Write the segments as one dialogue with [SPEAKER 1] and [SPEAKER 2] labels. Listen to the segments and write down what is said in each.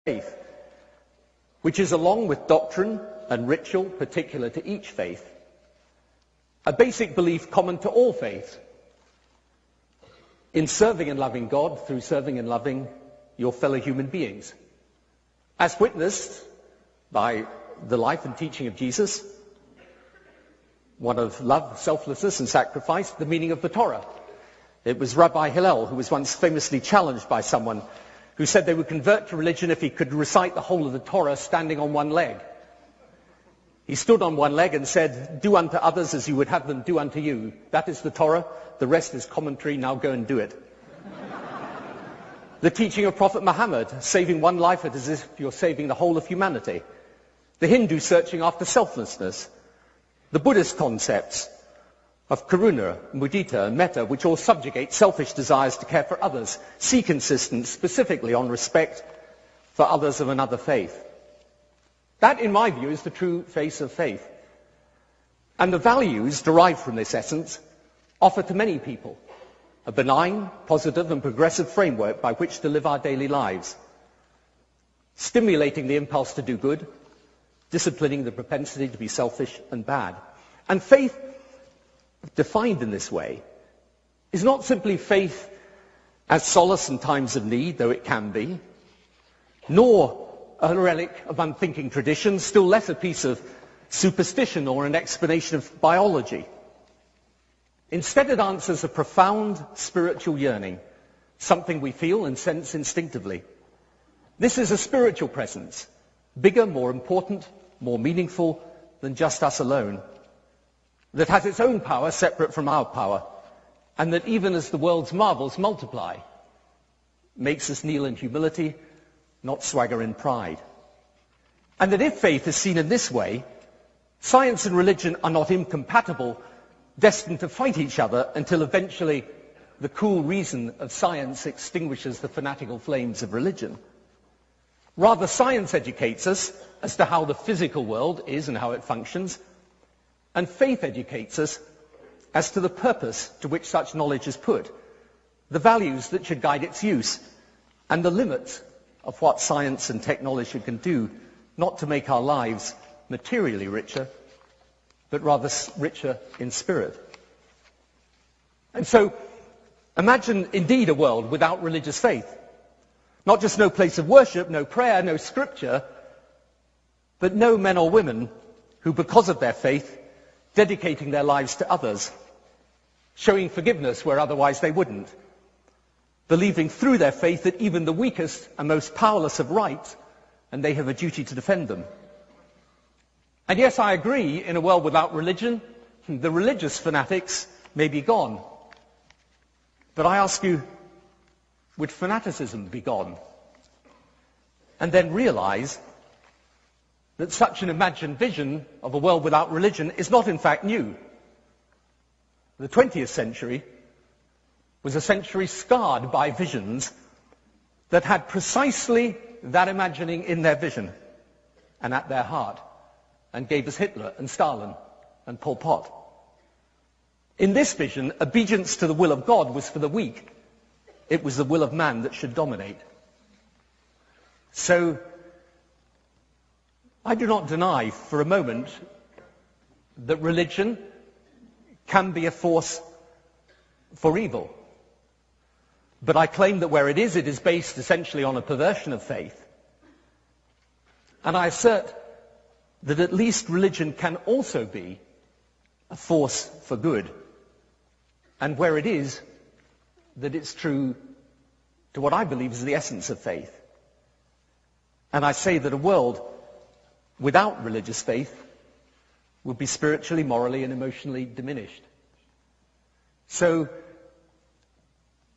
[SPEAKER 1] faith, which is, along with doctrine and ritual particular to each faith, a basic belief common to all faiths in serving and loving God through serving and loving your fellow human beings, as witnessed by the life and teaching of Jesus, one of love, selflessness and sacrifice, the meaning of the Torah. It was Rabbi Hillel who was once famously challenged by someone who said they would convert to religion if he could recite the whole of the Torah standing on one leg. He stood on one leg and said, "Do unto others as you would have them do unto you. That is the Torah. The rest is commentary. Now go and do it." The teaching of Prophet Muhammad, saving one life as if you're saving the whole of humanity. The Hindu searching after selflessness. The Buddhist concepts of karuna, mudita, and metta, which all subjugate selfish desires to care for others, seek insistence specifically on respect for others of another faith. That, in my view, is the true face of faith. And the values derived from this essence offer to many people a benign, positive and progressive framework by which to live our daily lives, stimulating the impulse to do good, disciplining the propensity to be selfish and bad. And faith, defined in this way, is not simply faith as solace in times of need, though it can be, nor a relic of unthinking tradition, still less a piece of superstition or an explanation of biology. Instead, it answers a profound spiritual yearning, something we feel and sense instinctively. This is a spiritual presence, bigger, more important, more meaningful than just us alone, that has its own power separate from our power, and that even as the world's marvels multiply, makes us kneel in humility, not swagger in pride. And that if faith is seen in this way, science and religion are not incompatible, destined to fight each other until eventually the cool reason of science extinguishes the fanatical flames of religion. Rather, science educates us as to how the physical world is and how it functions, and faith educates us as to the purpose to which such knowledge is put, the values that should guide its use, and the limits of what science and technology can do, not to make our lives materially richer, but rather richer in spirit. And so, imagine indeed a world without religious faith. Not just no place of worship, no prayer, no scripture, but no men or women who, because of their faith, dedicating their lives to others, showing forgiveness where otherwise they wouldn't, believing through their faith that even the weakest and most powerless have rights, and they have a duty to defend them. And yes, I agree, in a world without religion, the religious fanatics may be gone. But I ask you, would fanaticism be gone? And then realize that such an imagined vision of a world without religion is not in fact new. The 20th century was a century scarred by visions that had precisely that imagining in their vision and at their heart, and gave us Hitler and Stalin and Pol Pot. In this vision, obedience to the will of God was for the weak. It was the will of man that should dominate. So, I do not deny for a moment that religion can be a force for evil. But I claim that where it is based essentially on a perversion of faith. And I assert that at least religion can also be a force for good. And where it is, that it's true to what I believe is the essence of faith. And I say that a world without religious faith would be spiritually, morally, and emotionally diminished. So,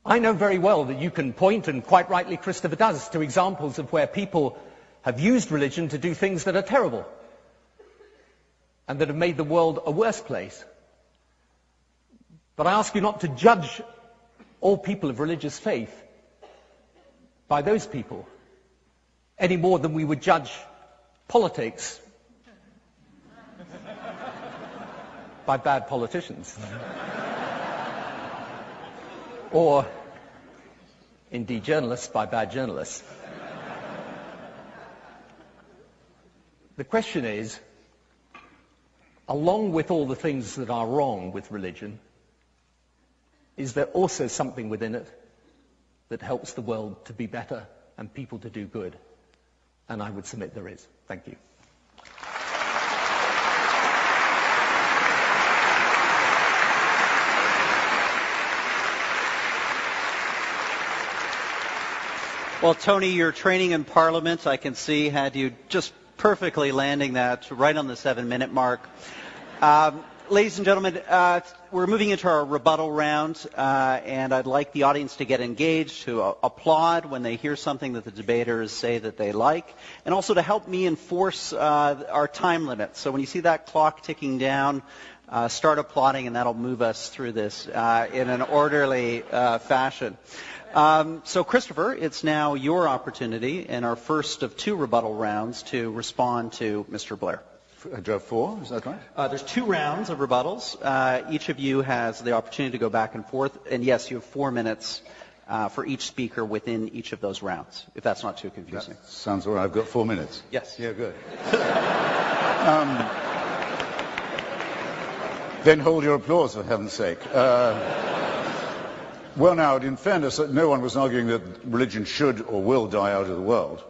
[SPEAKER 1] I know very well that you can point, and quite rightly Christopher does, to examples of where people have used religion to do things that are terrible and that have made the world a worse place. But I ask you not to judge all people of religious faith by those people any more than we would judge politics by bad politicians. Or, indeed, journalists by bad journalists. The question is, along with all the things that are wrong with religion, is there also something within it that helps the world to be better and people to do good? And I would submit there is. Thank you.
[SPEAKER 2] Well, Tony, your training in Parliament, I can see, had you just perfectly landing that right on the 7-minute mark. Ladies and gentlemen, we're moving into our rebuttal round, and I'd like the audience to get engaged, to applaud when they hear something that the debaters say that they like, and also to help me enforce our time limit. So when you see that clock ticking down, start applauding, and that'll move us through this in an orderly fashion. So, Christopher, it's now your opportunity in our first of 2 rebuttal rounds to respond to Mr. Blair.
[SPEAKER 3] Do I have 4? Is that right?
[SPEAKER 2] There's 2 rounds of rebuttals. Each of you has the opportunity to go back and forth. And, yes, you have 4 minutes for each speaker within each of those rounds, if that's not too confusing.
[SPEAKER 3] That sounds all right. I've got 4 minutes.
[SPEAKER 2] Yes.
[SPEAKER 3] Yeah, good. Then hold your applause, for heaven's sake. Well, now, in fairness, no one was arguing that religion should or will die out of the world.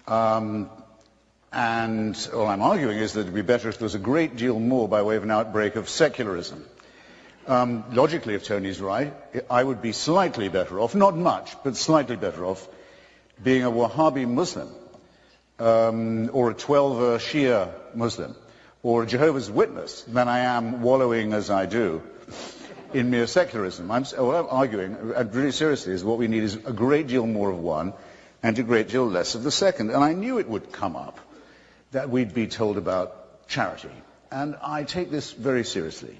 [SPEAKER 3] And all I'm arguing is that it would be better if there was a great deal more by way of an outbreak of secularism. Logically, if Tony's right, I would be slightly better off, not much, but slightly better off, being a Wahhabi Muslim, or a 12 Shia Muslim, or a Jehovah's Witness, than I am wallowing as I do in mere secularism. What I'm arguing, and really seriously, is what we need is a great deal more of one and a great deal less of the second. And I knew it would come up that we'd be told about charity. And I take this very seriously.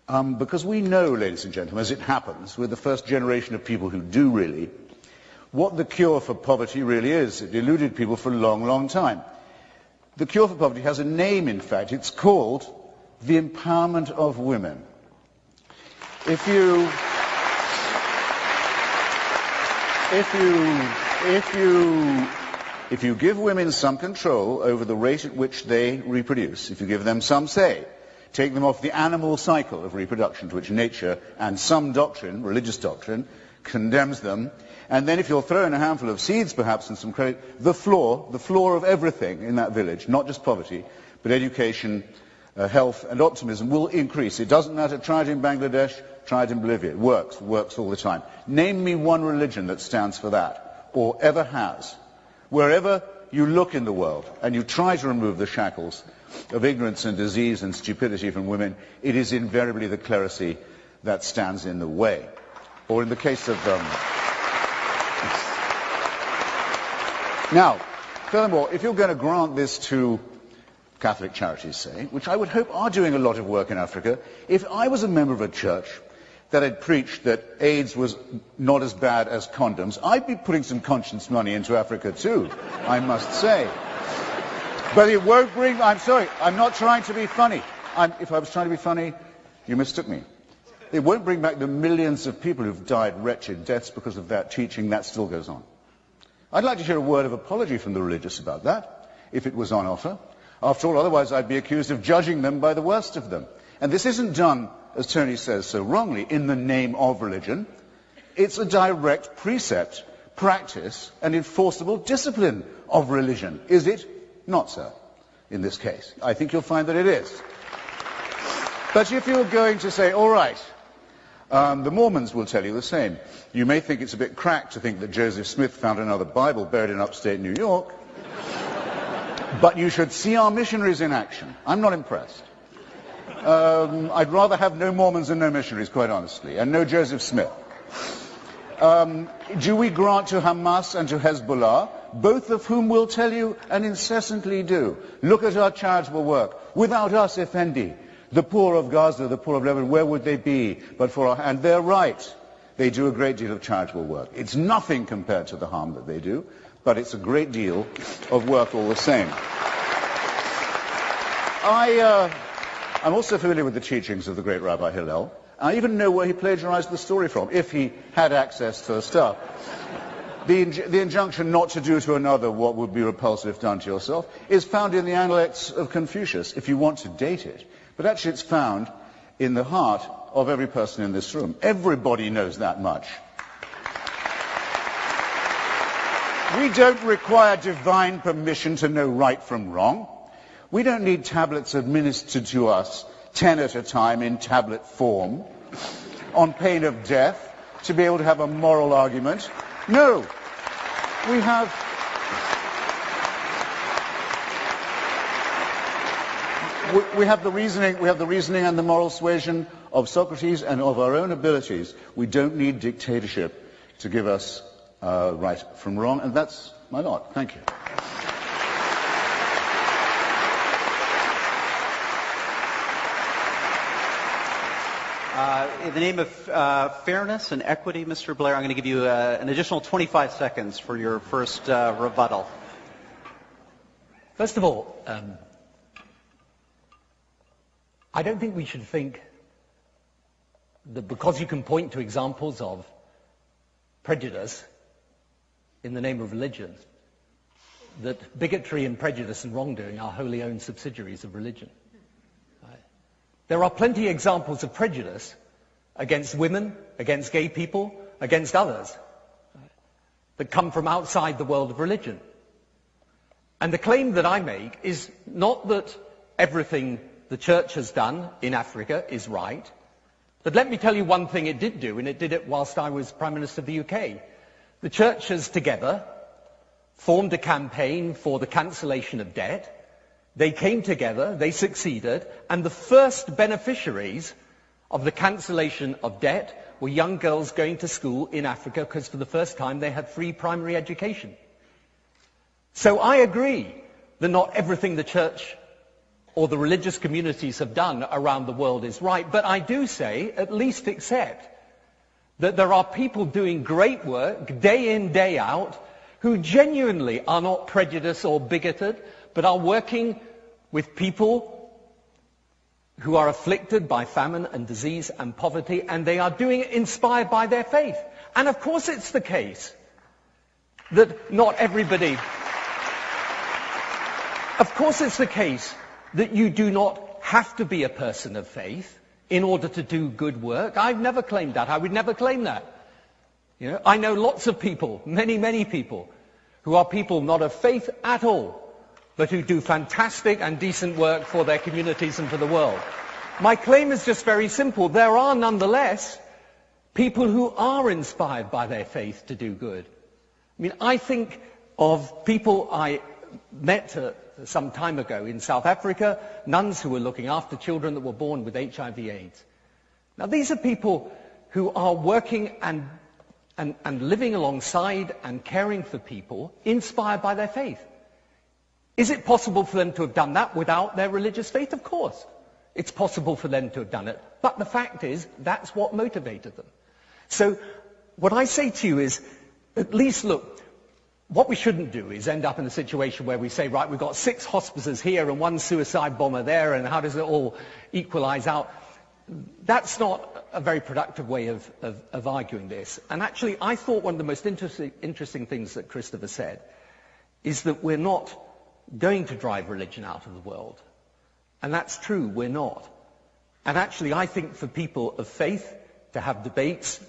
[SPEAKER 3] Because we know, ladies and gentlemen, as it happens, we're the first generation of people who do really, what the cure for poverty really is. It eluded people for a long, long time. The cure for poverty has a name, in fact. It's called the empowerment of women. If you give women some control over the rate at which they reproduce, if you give them some say, take them off the animal cycle of reproduction to which nature and some doctrine, religious doctrine, condemns them, and then if you'll throw in a handful of seeds perhaps and some credit, the floor of everything in that village, not just poverty, but education, health and optimism will increase. It doesn't matter, try it in Bangladesh, try it in Bolivia. It works all the time. Name me one religion that stands for that, or ever has. Wherever you look in the world and you try to remove the shackles of ignorance and disease and stupidity from women, it is invariably the clerisy that stands in the way. Or in the case of... Now, furthermore, if you're going to grant this to Catholic charities, say, which I would hope are doing a lot of work in Africa, if I was a member of a church that had preached that AIDS was not as bad as condoms, I'd be putting some conscience money into Africa too, I must say. But it won't bring... I'm sorry, I'm not trying to be funny. If I was trying to be funny, you mistook me. It won't bring back the millions of people who've died wretched deaths because of that teaching. That still goes on. I'd like to hear a word of apology from the religious about that, if it was on offer. After all, otherwise I'd be accused of judging them by the worst of them. And this isn't done, as Tony says so wrongly, in the name of religion. It's a direct precept, practice, and enforceable discipline of religion. Is it? Not so, in this case. I think you'll find that it is. But if you're going to say, all right, the Mormons will tell you the same. You may think it's a bit cracked to think that Joseph Smith found another Bible buried in upstate New York. But you should see our missionaries in action. I'm not impressed. I'd rather have no Mormons and no missionaries, quite honestly, and no Joseph Smith. Do we grant to Hamas and to Hezbollah, both of whom will tell you and incessantly do, look at our charitable work. Without us, Effendi, the poor of Gaza, the poor of Lebanon, where would they be but for our... And they're right. They do a great deal of charitable work. It's nothing compared to the harm that they do, but it's a great deal of work all the same. I'm also familiar with the teachings of the great Rabbi Hillel. I even know where he plagiarized the story from, if he had access to the stuff. The injunction not to do to another what would be repulsive done to yourself is found in the Analects of Confucius, if you want to date it. But actually it's found in the heart of every person in this room. Everybody knows that much. We don't require divine permission to know right from wrong. We don't need tablets administered to us 10 at a time in tablet form on pain of death to be able to have a moral argument. No, we have the reasoning and the moral suasion of Socrates and of our own abilities. We don't need dictatorship to give us right from wrong, and that's my lot. Thank you.
[SPEAKER 2] In the name of fairness and equity, Mr. Blair, I'm going to give you an additional 25 seconds for your first rebuttal.
[SPEAKER 1] First of all, I don't think we should think that because you can point to examples of prejudice in the name of religion, that bigotry and prejudice and wrongdoing are wholly owned subsidiaries of religion. There are plenty of examples of prejudice against women, against gay people, against others, that come from outside the world of religion. And the claim that I make is not that everything the church has done in Africa is right, but let me tell you one thing it did do, and it did it whilst I was Prime Minister of the UK. The churches together formed a campaign for the cancellation of debt. They came together, they succeeded, and the first beneficiaries of the cancellation of debt were young girls going to school in Africa because for the first time they had free primary education. So I agree that not everything the church or the religious communities have done around the world is right, but I do say, at least accept, that there are people doing great work day in, day out, who genuinely are not prejudiced or bigoted, but are working with people who are afflicted by famine and disease and poverty, and they are doing it inspired by their faith. And of course it's the case that not everybody... Of course it's the case that you do not have to be a person of faith in order to do good work. I've never claimed that. I would never claim that. You know, I know lots of people, many, many people, who are people not of faith at all, but who do fantastic and decent work for their communities and for the world. My claim is just very simple. There are nonetheless people who are inspired by their faith to do good. I mean, I think of people I met some time ago in South Africa, nuns who were looking after children that were born with HIV/AIDS. Now, these are people who are working and living alongside and caring for people inspired by their faith. Is it possible for them to have done that without their religious faith? Of course. It's possible for them to have done it. But the fact is, that's what motivated them. So what I say to you is, at least look, what we shouldn't do is end up in a situation where we say, right, we've got 6 hospices here and 1 suicide bomber there, and how does it all equalize out? That's not a very productive way of arguing this. And actually, I thought one of the most interesting things that Christopher said is that we're not going to drive religion out of the world. And that's true, we're not. And actually, I think for people of faith to have debates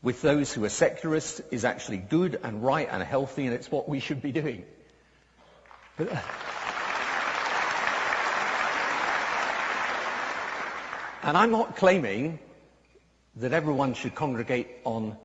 [SPEAKER 1] with those who are secularists is actually good and right and healthy, and it's what we should be doing. And I'm not claiming that everyone should congregate on